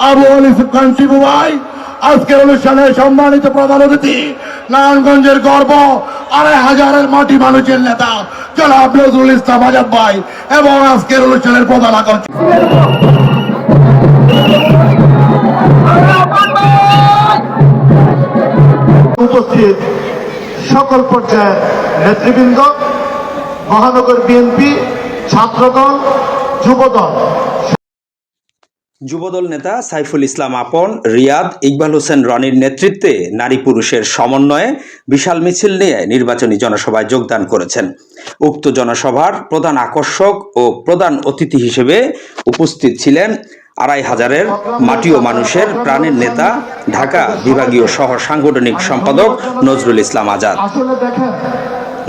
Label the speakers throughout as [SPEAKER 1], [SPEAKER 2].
[SPEAKER 1] আবু আলী সুলতান শিবু ভাই আজকের অনুষ্ঠানে সম্মানিত প্রধান অতিথি, নারায়ণগঞ্জের গর্ব, ২৫০০-এর মাটি মানুষের নেতা জনাব নজরুল ইসলাম আজাদ ভাই এবং আজকের অনুষ্ঠানের প্রধান আকর্ষণ
[SPEAKER 2] উপস্থিত সকল পর্যায়ের নেতৃবৃন্দ, মহানগর বিএনপি, ছাত্রদল, যুবদল।
[SPEAKER 3] যুবদল নেতা সাইফুল ইসলাম আপন, রিয়াদ, ইকবাল হোসেন রনির নেতৃত্বে নারী পুরুষের সমন্বয়ে বিশাল মিছিল নিয়ে নির্বাচনী জনসভায় যোগদান করেছেন। উক্ত জনসভার প্রধান আকর্ষক ও প্রধান অতিথি হিসেবে উপস্থিত ছিলেন ২৫০০-এর মাটি ও মানুষের প্রাণের নেতা, ঢাকা বিভাগীয় সহ সাংগঠনিক সম্পাদক নজরুল ইসলাম আজাদ।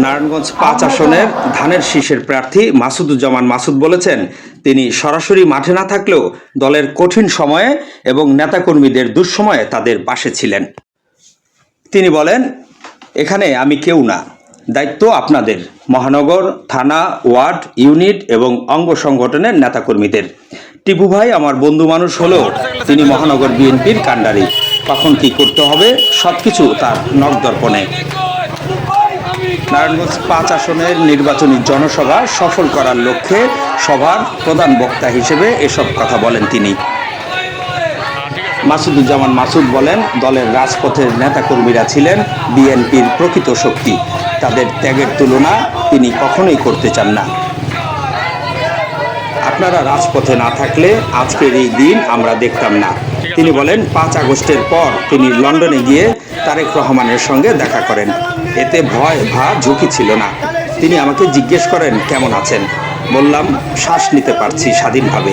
[SPEAKER 3] নারায়ণগঞ্জ ৫ আসনের ধানের শীষের প্রার্থী মাসুদুজ্জামান মাসুদ বলেছেন, তিনি সরাসরি মাঠে না থাকলেও দলের কঠিন সময়ে এবং নেতাকর্মীদের দুঃসময়ে তাদের পাশে ছিলেন। তিনি বলেন, এখানে আমি কেউ না, দায়িত্ব আপনাদের, মহানগর, থানা, ওয়ার্ড, ইউনিট এবং অঙ্গ সংগঠনের নেতাকর্মীদের। টিপু ভাই আমার বন্ধু মানুষ হলেও তিনি মহানগর বিএনপির কাণ্ডারি। কখন কি করতে হবে সবকিছু তার নখদর্পণে। নারায়ণগঞ্জ ৫ আসনের নির্বাচনী জনসভা সফল করার লক্ষ্যে সভার প্রধান বক্তা হিসেবে এসব কথা বলেন তিনি। মাসুদুজ্জামান মাসুদ বলেন, দলের রাজপথের নেতাকর্মীরা ছিলেন বিএনপির প্রকৃত শক্তি। তাদের ত্যাগের তুলনা তিনি কখনোই করতে চান না। আপনারা রাজপথে না থাকলে আজকের এই দিন আমরা দেখতাম না। তিনি বলেন, ৫ আগস্টের পর তিনি লন্ডনে গিয়ে তারেক রহমানের সঙ্গে দেখা করেন। এতে ভয় বা ঝুঁকি ছিল না। তিনি আমাকে জিজ্ঞেস করেন, কেমন আছেন? বললাম, শ্বাস নিতে পারছি স্বাধীনভাবে।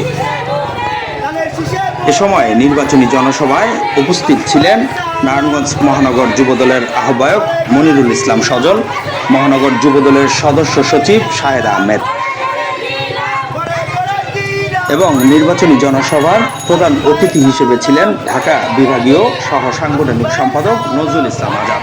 [SPEAKER 3] এ সময় নির্বাচনী জনসভায় উপস্থিত ছিলেন নারায়ণগঞ্জ মহানগর যুবদলের আহ্বায়ক মনিরুল ইসলাম সজল, মহানগর যুবদলের সদস্য সচিব শাহেদ আহমেদ এবং নির্বাচনী জনসভার প্রধান অতিথি হিসেবে ছিলেন ঢাকা বিভাগীয় সহ সাংগঠনিক সম্পাদক নজরুল ইসলাম আজাদ।